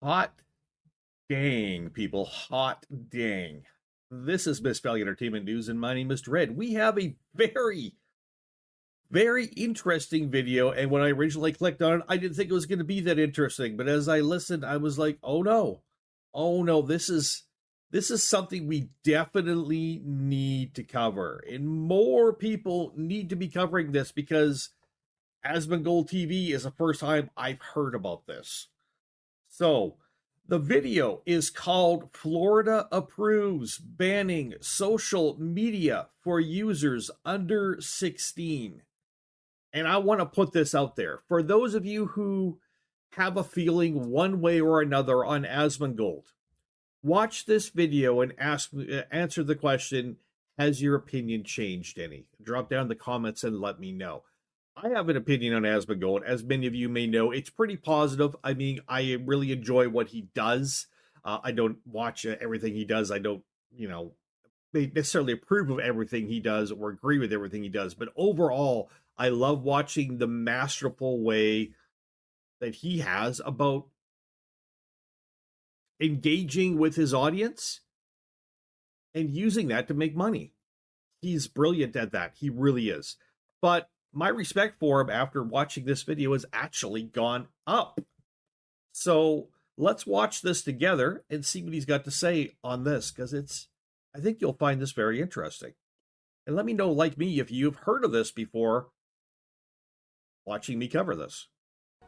Hot dang, people. Hot dang. This is Miss Valley Entertainment News, and my name is Dread. We have a very interesting video, and when I originally clicked on it, I didn't think it was going to be that interesting. But as I listened, I was like, oh no, this is something we definitely need to cover, and more people need to be covering this because Asmongold TV is the first time I've heard about this. So, the video is called Florida Approves Banning Social Media for Users Under 16. And I want to put this out there. For those of you who have a feeling one way or another on Asmongold, watch this video and answer the question, has your opinion changed any? Drop down in the comments and let me know. I have an opinion on Asmongold. As many of you may know, it's pretty positive. I mean, I really enjoy what he does. I don't watch everything he does. I don't, necessarily approve of everything he does or agree with everything he does. But overall, I love watching the masterful way that he has about engaging with his audience and using that to make money. He's brilliant at that. He really is. But my respect for him after watching this video has actually gone up. So let's watch this together and see what he's got to say on this, because I think you'll find this very interesting. And let me know, like me, if you've heard of this before watching me cover this.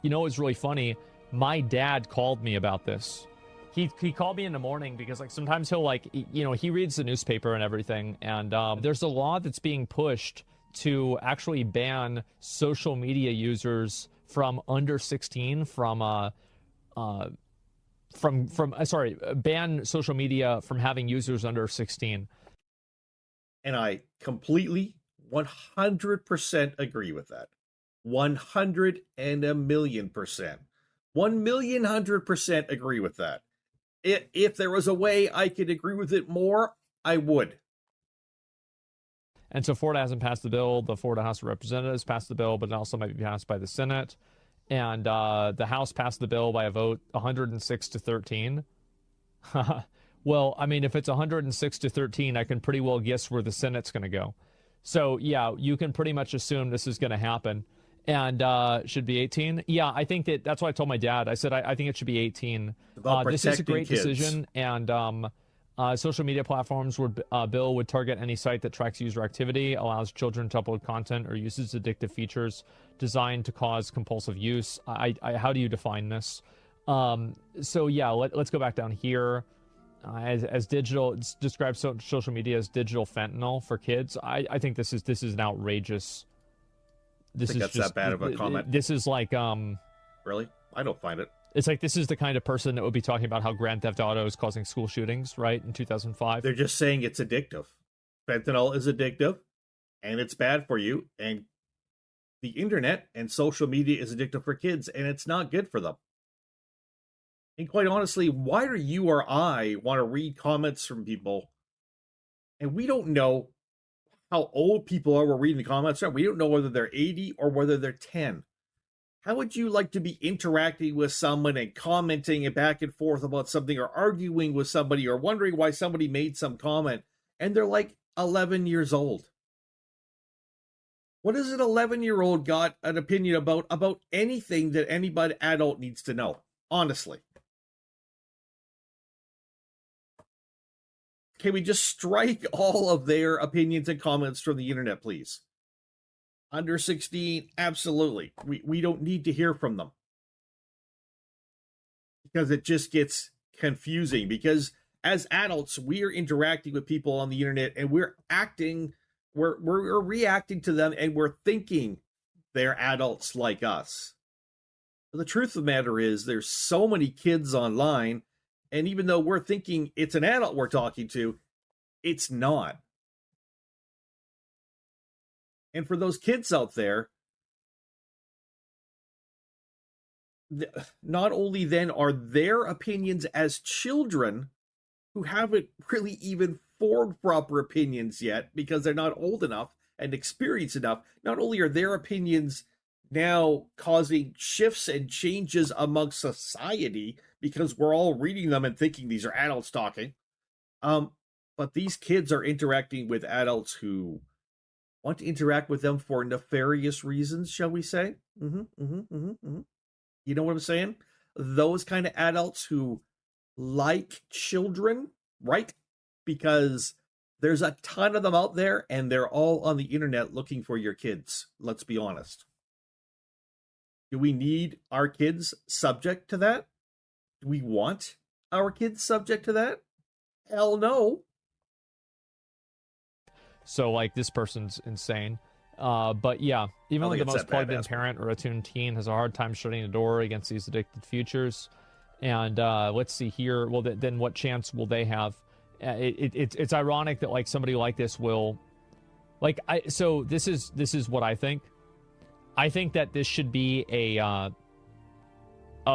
You know, it's really funny. My dad called me about this. He called me in the morning because, like, sometimes he'll, like, he reads the newspaper and everything, and there's a law that's being pushed to actually ban social media users from under 16 ban social media from having users under 16. And I completely 100% agree with that. 100 and a million percent. 1,100,000% agree with that. If there was a way I could agree with it more, I would. And so Florida hasn't passed the bill. The Florida House of Representatives passed the bill, but it also might be passed by the Senate. And the House passed the bill by a vote 106-13. Well, I mean, if it's 106-13, I can pretty well guess where the Senate's going to go. So, yeah, you can pretty much assume this is going to happen. And should be 18. Yeah, I think that's what I told my dad. I said, I think it should be 18. This is a great decision. And social media platforms bill would target any site that tracks user activity, allows children to upload content, or uses addictive features designed to cause compulsive use. How do you define this? So yeah, let's go back down here. As digital, it describes social media as digital fentanyl for kids. I think this is an outrageous. This I think is that's just, that bad of a comment. This is like Really? I don't find it. It's like this is the kind of person that would be talking about how Grand Theft Auto is causing school shootings, right, in 2005. They're just saying it's addictive. Fentanyl is addictive, and it's bad for you, and the internet and social media is addictive for kids, and it's not good for them. And quite honestly, why do you or I want to read comments from people, and we don't know how old people are we're reading the comments? We don't know whether they're 80 or whether they're 10. How would you like to be interacting with someone and commenting and back and forth about something, or arguing with somebody, or wondering why somebody made some comment and they're like 11 years old? What does an 11-year-old got an opinion about anything that anybody adult needs to know? Honestly. Can we just strike all of their opinions and comments from the internet, please? Under 16, absolutely. We don't need to hear from them. Because it just gets confusing. Because as adults, we are interacting with people on the internet, and we're reacting to them, and we're thinking they're adults like us. But the truth of the matter is, there's so many kids online, and even though we're thinking it's an adult we're talking to, it's not. And for those kids out there, not only then are their opinions as children who haven't really even formed proper opinions yet because they're not old enough and experienced enough, not only are their opinions now causing shifts and changes amongst society because we're all reading them and thinking these are adults talking. But these kids are interacting with adults who want to interact with them for nefarious reasons, shall we say? You know what I'm saying? Those kind of adults who like children, right? Because there's a ton of them out there and they're all on the internet looking for your kids. Let's be honest. Do we need our kids subject to that? Do we want our kids subject to that? Hell no. So, like, this person's insane. But yeah, even like the most plugged-in parent or attuned teen has a hard time shutting the door against these addicted futures. And let's see here. Well, then what chance will they have? It's ironic that like somebody like this will, like, so this is what I think. I think that this should be a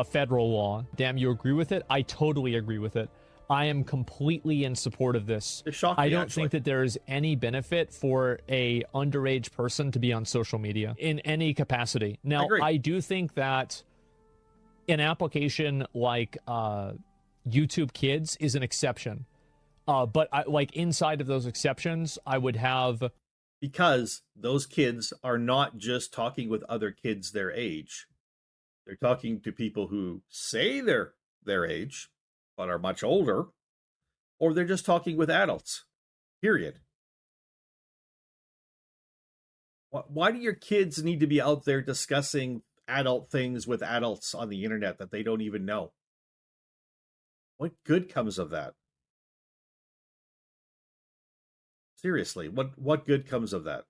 federal law. Damn, you agree with it? I totally agree with it. I am completely in support of this. I don't think that there is any benefit for a underage person to be on social media in any capacity. Now, I do think that an application like YouTube Kids is an exception. But like inside of those exceptions, I would have... Because those kids are not just talking with other kids their age. They're talking to people who say they're their age, but are much older, or they're just talking with adults, period. Why do your kids need to be out there discussing adult things with adults on the internet that they don't even know? What good comes of that? Seriously, what good comes of that?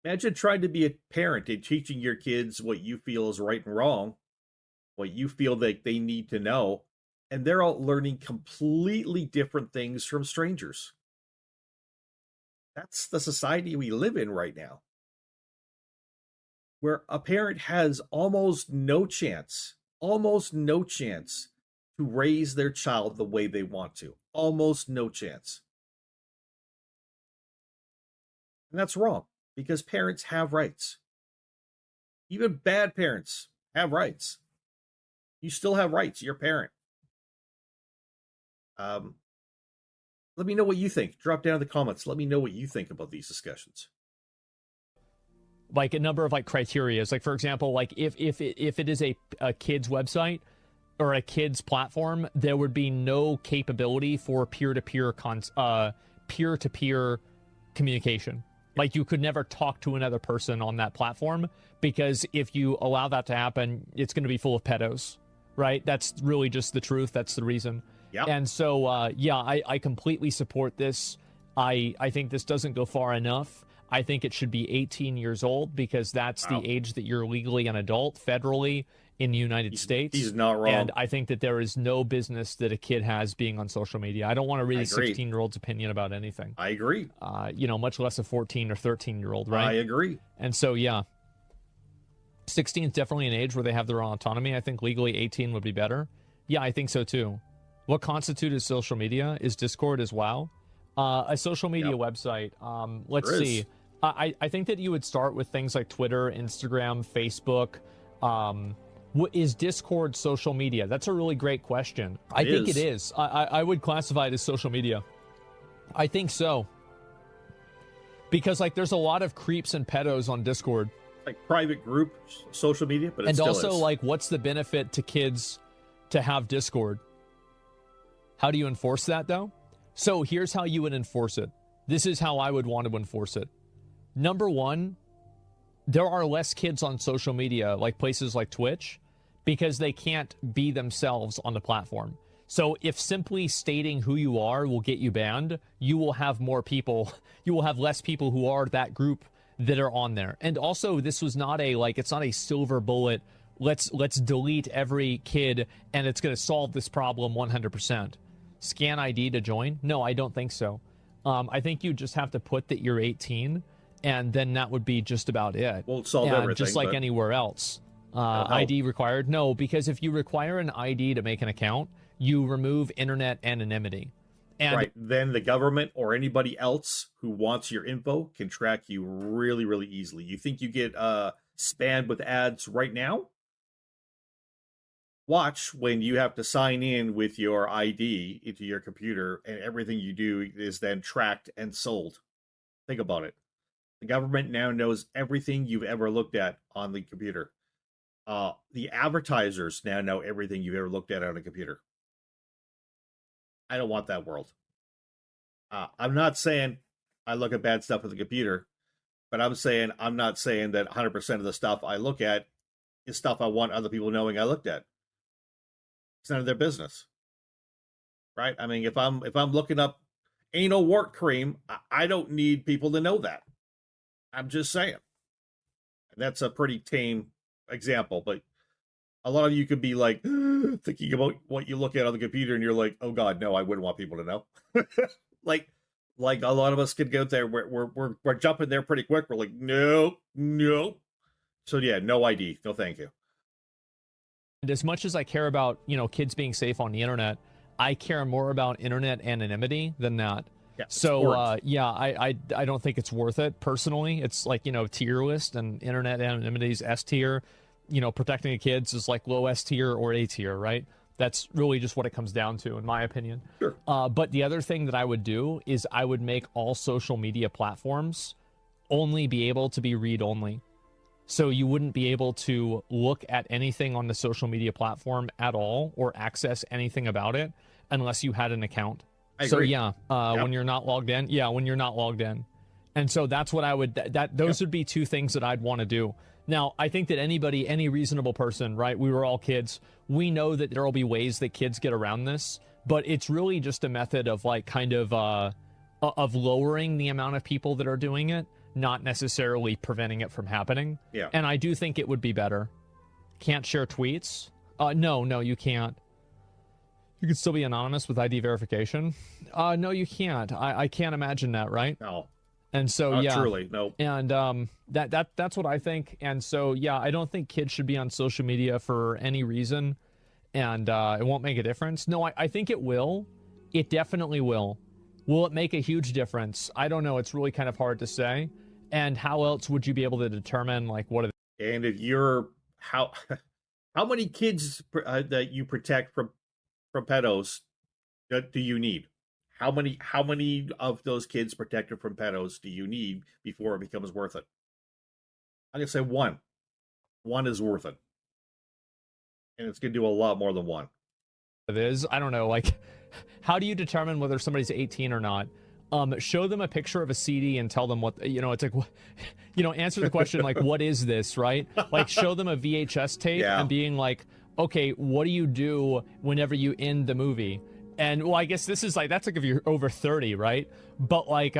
Imagine trying to be a parent and teaching your kids what you feel is right and wrong, what you feel that they need to know, and they're all learning completely different things from strangers. That's the society we live in right now, where a parent has almost no chance to raise their child the way they want to. Almost no chance. And that's wrong, because parents have rights. Even bad parents have rights. You still have rights. You're a parent. Let me know what you think. Drop down in the comments. Let me know what you think about these discussions. Like a number of like criterias. Like, for example, like if it is a kid's website or a kid's platform, there would be no capability for peer-to-peer communication. Like, you could never talk to another person on that platform, because if you allow that to happen, it's going to be full of pedos, right? That's really just the truth. That's the reason. Yep. And so, I completely support this. I think this doesn't go far enough. I think it should be 18 years old, because that's the age that you're legally an adult federally in the United States. He's not wrong. And I think that there is no business that a kid has being on social media. I don't want to read a 16-year-old's opinion about anything. I agree. Much less a 14 or 13-year-old, right? I agree. And so, 16 is definitely an age where they have their own autonomy. I think legally 18 would be better. Yeah, I think so too. What constitutes social media? Is Discord as well? A social media website. Let's see. I think that you would start with things like Twitter, Instagram, Facebook. Is Discord social media? That's a really great question. I think it is. I would classify it as social media. I think so. Because like there's a lot of creeps and pedos on Discord. Like private group social media, but it still also is. Like, what's the benefit to kids to have Discord? How do you enforce that though? So here's how you would enforce it. This is how I would want to enforce it. Number one, there are less kids on social media, like places like Twitch, because they can't be themselves on the platform. So if simply stating who you are will get you banned, you will have more people, you will have less people who are that group that are on there. And also, this was not a, like, it's not a silver bullet, let's delete every kid and it's going to solve this problem 100%. Scan ID to join? No, I don't think so. I think you just have to put that you're 18, and then that would be just about it. Won't solve everything, just like anywhere else. ID required? No, because if you require an ID to make an account, you remove internet anonymity. And right, then the government or anybody else who wants your info can track you really, really easily. You think you get spammed with ads right now? Watch when you have to sign in with your ID into your computer and everything you do is then tracked and sold. Think about it. The government now knows everything you've ever looked at on the computer. The advertisers now know everything you've ever looked at on a computer. I don't want that world. I'm not saying I look at bad stuff on the computer, but I'm not saying that 100% of the stuff I look at is stuff I want other people knowing I looked at. It's none of their business, right? I mean, if I'm looking up anal wart cream, I don't need people to know that. I'm just saying. That's a pretty tame example, but a lot of you could be like thinking about what you look at on the computer, and you're like, "Oh God, no, I wouldn't want people to know." like a lot of us could go there. We're jumping there pretty quick. We're like, no. So yeah, no ID, no thank you. And as much as I care about, kids being safe on the internet, I care more about internet anonymity than that. Yeah, so, I don't think it's worth it personally. It's like, tier list, and internet anonymity is S tier. Protecting the kids is like low S tier or A tier, right? That's really just what it comes down to, in my opinion. Sure. But the other thing that I would do is I would make all social media platforms only be able to be read-only. So you wouldn't be able to look at anything on the social media platform at all or access anything about it unless you had an account. So yeah, when you're not logged in. Yeah, when you're not logged in. And so that's what I would, those would be two things that I'd want to do. Now, I think that any reasonable person, right? We were all kids. We know that there will be ways that kids get around this, but it's really just a method of like kind of lowering the amount of people that are doing it, not necessarily preventing it from happening. Yeah. And I do think it would be better. Can't share tweets? No, you can't. You can still be anonymous with ID verification. No, you can't. I can't imagine that, right? No. And so, truly, no. And that's what I think. And so, yeah, I don't think kids should be on social media for any reason, and it won't make a difference. No, I think it will. It definitely will. Will it make a huge difference? I don't know. It's really kind of hard to say. And how else would you be able to determine, like, what are they? And if you're how many kids that you protect from pedos do you need? How many of those kids protected from pedos do you need before it becomes worth it? I'm gonna say one. One is worth it, and it's gonna do a lot more than one. It is. I don't know. Like, how do you determine whether somebody's 18 or not? Show them a picture of a CD and tell them what, it's like, answer the question, like, what is this, right? Like, show them a VHS tape and being like, okay, what do you do whenever you end the movie? And, well, I guess this is like, that's like if you're over 30, right? But like,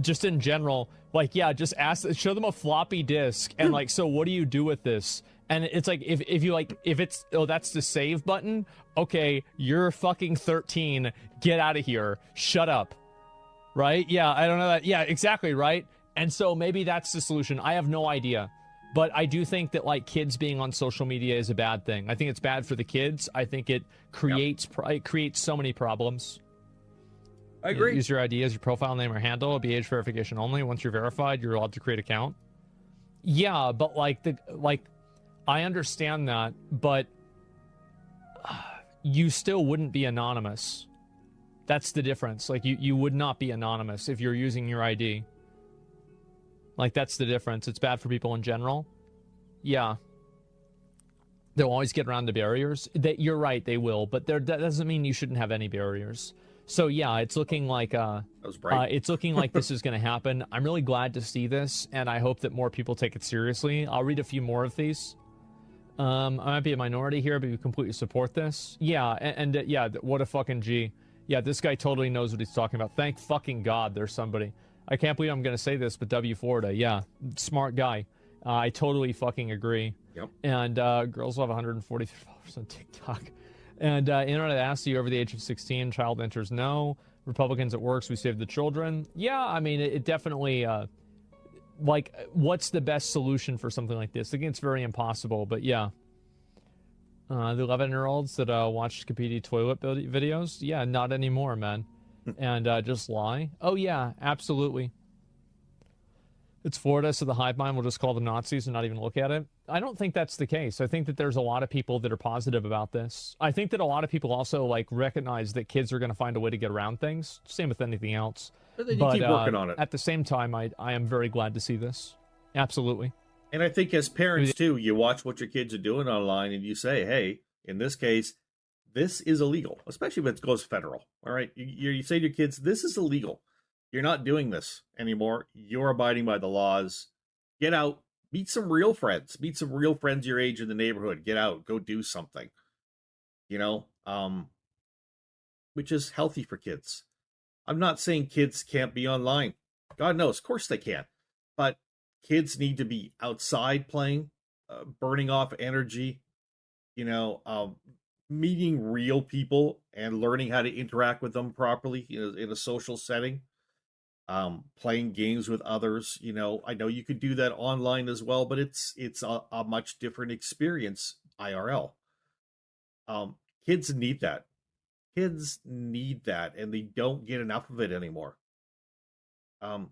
just in general, like, yeah, just show them a floppy disk and like, so what do you do with this? And it's like, if it's, that's the save button. Okay, you're fucking 13. Get out of here. Shut up. Right? Yeah, I don't know that. Yeah, exactly, right? And so maybe that's the solution. I have no idea. But I do think that, like, kids being on social media is a bad thing. I think it's bad for the kids. I think it creates so many problems. I agree. Use your ID as your profile name or handle. It'll be age verification only. Once you're verified, you're allowed to create an account. Yeah, but I understand that, but you still wouldn't be anonymous. That's the difference. Like, you would not be anonymous if you're using your ID. Like, that's the difference. It's bad for people in general. Yeah. They'll always get around the barriers. You're right, they will. But that doesn't mean you shouldn't have any barriers. So, yeah, it's looking like it's looking like this is going to happen. I'm really glad to see this, and I hope that more people take it seriously. I'll read a few more of these. I might be a minority here, but you completely support this. Yeah, and what a fucking G. Yeah, this guy totally knows what he's talking about. Thank fucking God there's somebody. I can't believe I'm going to say this, but W. Florida, yeah, smart guy. I totally fucking agree. Yep. And girls will have 143 followers on TikTok. And internet asks you over the age of 16, child enters no. Republicans, it works, we save the children. Yeah, I mean, it definitely, what's the best solution for something like this? I think it's very impossible, but yeah. The 11-year-olds that watch Capiti toilet videos? Yeah, not anymore, man. and just lie. Oh yeah, absolutely. It's Florida, so the hive mind will just call them Nazis and not even look at it. I don't think that's the case. I think that there's a lot of people that are positive about this. I think that a lot of people also like recognize that kids are going to find a way to get around things. Same with anything else. But then you But keep working on it. at the same time, I am very glad to see this. Absolutely. And I think as parents too, you watch what your kids are doing online and you say, hey, in this case, this is illegal, especially if it goes federal. All right. You say to your kids, this is illegal. You're not doing this anymore. You're abiding by the laws. Get out, meet some real friends, meet some real friends your age in the neighborhood. Get out, go do something, you know, which is healthy for kids. I'm not saying kids can't be online. God knows, of course they can. But kids need to be outside playing, burning off energy, you know, meeting real people and learning how to interact with them properly, you know, in a social setting. Playing games with others, you know, I know you could do that online as well, but it's a much different experience IRL. Kids need that. Kids need that, and they don't get enough of it anymore. Um,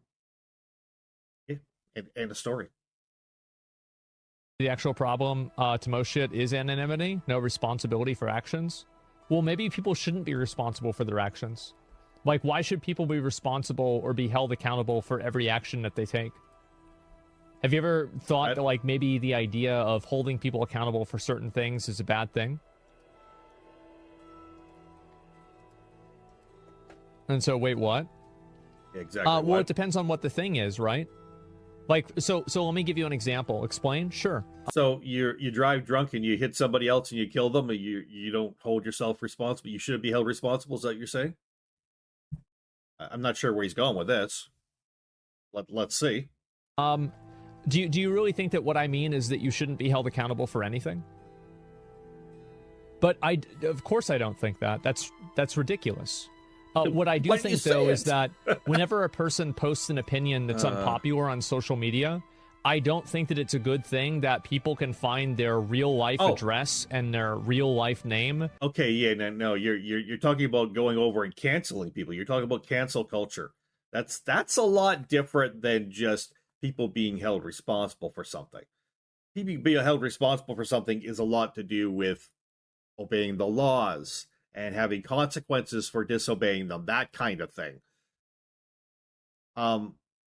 yeah, and a story. The actual problem to most shit is anonymity, no responsibility for actions. Well, maybe people shouldn't be responsible for their actions. Like, why should people be responsible or be held accountable for every action that they take? Have you ever thought that, like, maybe the idea of holding people accountable for certain things is a bad thing? And so, wait, what? Exactly. Well, what? it depends on what the thing is, right? Like, so let me give you an example. Explain? Sure. So you drive drunk and you hit somebody else and you kill them, and you don't hold yourself responsible. You shouldn't be held responsible. Is that what you're saying? I'm not sure where he's going with this. Let's see. Do you really think that what I mean is that you shouldn't be held accountable for anything? But of course I don't think that. That's ridiculous. What I do think though is that whenever a person posts an opinion that's unpopular on social media, I don't think that it's a good thing that people can find their real life address and their real life name. Okay, yeah, no, you're talking about going over and canceling people. You're talking about cancel culture. That's a lot different than just people being held responsible for something. People being held responsible for something is a lot to do with obeying the laws and having consequences for disobeying them, that kind of thing.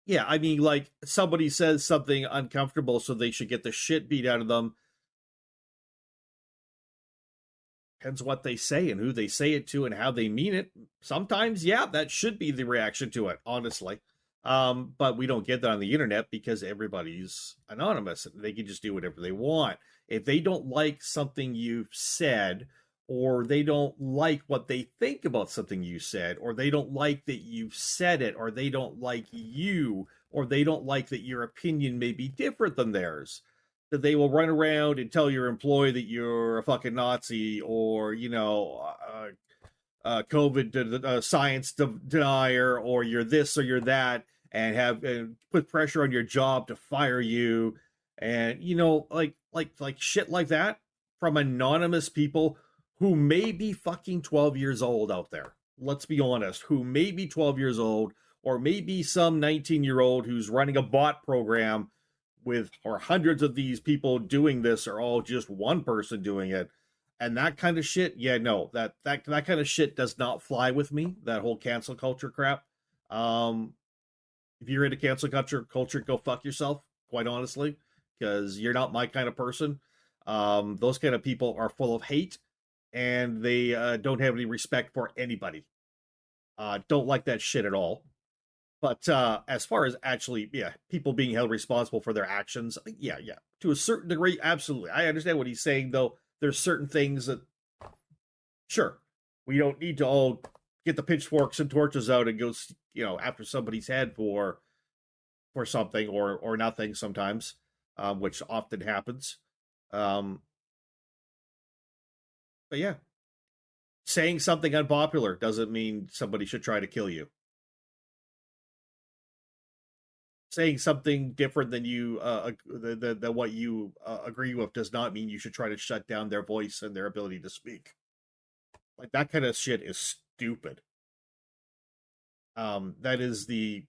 Yeah, I mean, like, somebody says something uncomfortable, so they should get the shit beat out of them. Depends what they say and who they say it to and how they mean it. Sometimes, yeah, that should be the reaction to it, honestly. But we don't get that on the internet because everybody's anonymous. They can just do whatever they want. If they don't like something you've said, or they don't like what they think about something you said, or they don't like that you've said it, or they don't like you, or they don't like that your opinion may be different than theirs, that they will run around and tell your employee that you're a fucking Nazi, or, you know, COVID science denier, or you're this or you're that, and have put pressure on your job to fire you, and, you know, like shit like that from anonymous people who may be fucking 12 years old out there. Let's be honest, who may be 12 years old, or maybe some 19-year-old who's running a bot program with, or hundreds of these people doing this, or all just one person doing it. And that kind of shit, yeah, no, that kind of shit does not fly with me. That whole cancel culture crap. If you're into cancel culture, go fuck yourself, quite honestly, because you're not my kind of person. Those kind of people are full of hate, and they don't have any respect for anybody. Don't like that shit at all. But as far as actually, yeah, people being held responsible for their actions, yeah, to a certain degree, absolutely. I understand what he's saying, though. There's certain things that, sure, we don't need to all get the pitchforks and torches out and go, you know, after somebody's head for something or nothing sometimes, which often happens. But yeah, saying something unpopular doesn't mean somebody should try to kill you. Saying something different than you than what you agree with does not mean you should try to shut down their voice and their ability to speak. Like, that kind of shit is stupid. That is the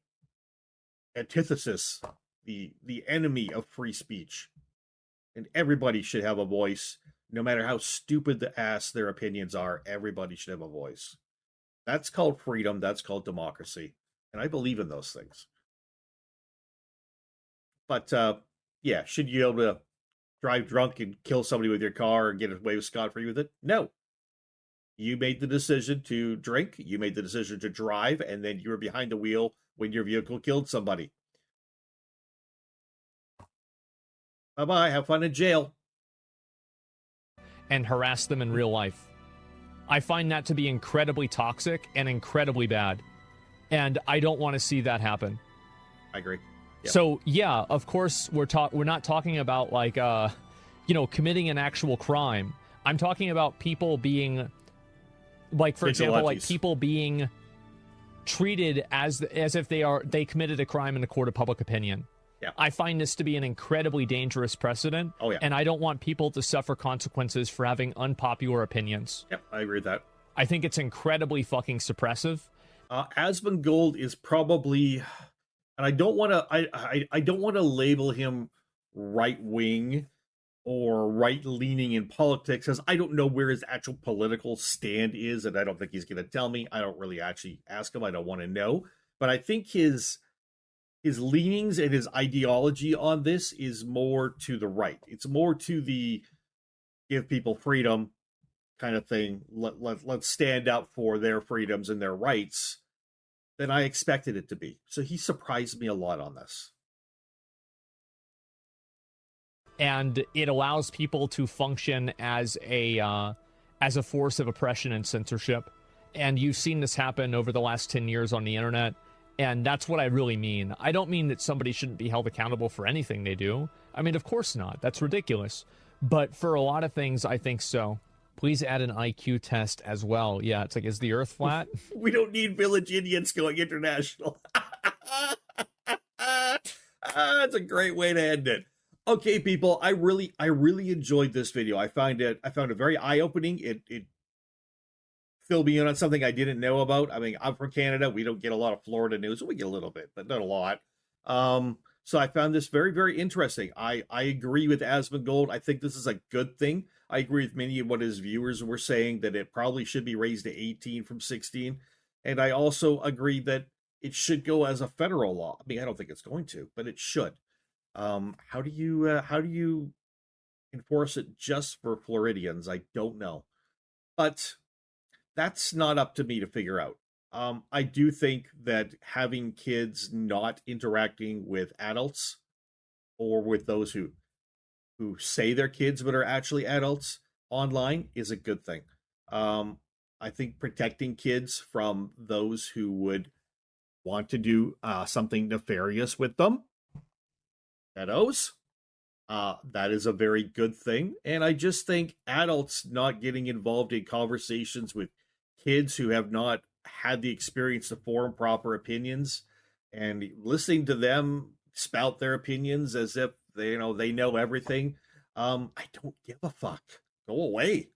antithesis, the enemy of free speech. And everybody should have a voice, no matter how stupid the ass their opinions are. Everybody should have a voice. That's called freedom. That's called democracy. And I believe in those things. But yeah, should you be able to drive drunk and kill somebody with your car and get away with scot-free with it? No. You made the decision to drink, you made the decision to drive, and then you were behind the wheel when your vehicle killed somebody. Bye-bye, have fun in jail. And harass them in real life. I find that to be incredibly toxic and incredibly bad. And I don't want to see that happen. I agree. Yep. So, yeah, of course, we're not talking about, like, committing an actual crime. I'm talking about people being, like, for example, like, people being treated as if they committed a crime in a court of public opinion. Yeah. I find this to be an incredibly dangerous precedent. Oh, yeah. And I don't want people to suffer consequences for having unpopular opinions. Yep, I agree with that. I think it's incredibly fucking suppressive. Asmongold is probably, and I don't want to, I don't want to label him right wing or right leaning in politics, because I don't know where his actual political stand is, and I don't think he's going to tell me. I don't really actually ask him. I don't want to know, but I think his leanings and his ideology on this is more to the right. It's more to the give people freedom kind of thing. Let's stand up for their freedoms and their rights than I expected it to be. So he surprised me a lot on this. And it allows people to function as a force of oppression and censorship. And you've seen this happen over the last 10 years on the internet. And that's what I really mean. I don't mean that somebody shouldn't be held accountable for anything they do. I mean, of course not. That's ridiculous. But for a lot of things, I think so. Please add an IQ test as well. Yeah, it's like, is the Earth flat? We don't need village Indians going international. That's a great way to end it. Okay, people, I really enjoyed this video. I found it very eye-opening. It filled me in on something I didn't know about. I mean, I'm from Canada. We don't get a lot of Florida news. We get a little bit, but not a lot. So I found this very, very interesting. I agree with Asmongold. I think this is a good thing. I agree with many of what his viewers were saying, that it probably should be raised to 18 from 16. And I also agree that it should go as a federal law. I mean, I don't think it's going to, but it should. How do you enforce it just for Floridians? I don't know. But that's not up to me to figure out. I do think that having kids not interacting with adults or with those who say they're kids but are actually adults online is a good thing. I think protecting kids from those who would want to do something nefarious with them, kiddos, that is a very good thing. And I just think adults not getting involved in conversations with kids who have not had the experience to form proper opinions and listening to them spout their opinions as if they know everything. I don't give a fuck. Go away.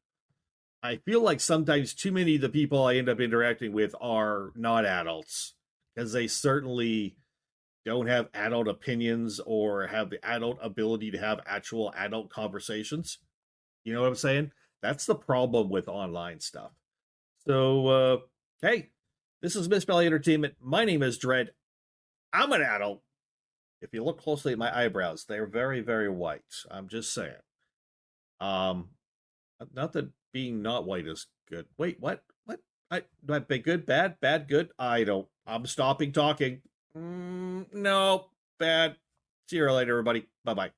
I feel like sometimes too many of the people I end up interacting with are not adults, because they certainly don't have adult opinions or have the adult ability to have actual adult conversations. You know what I'm saying? That's the problem with online stuff. So, hey, this is Miss Belly Entertainment. My name is Dread. I'm an adult. If you look closely at my eyebrows, they're very, very white. I'm just saying. Not that being not white is good. Wait, what? What? Do I be good, bad, good? I'm stopping talking. No, bad. See you later, everybody. Bye-bye.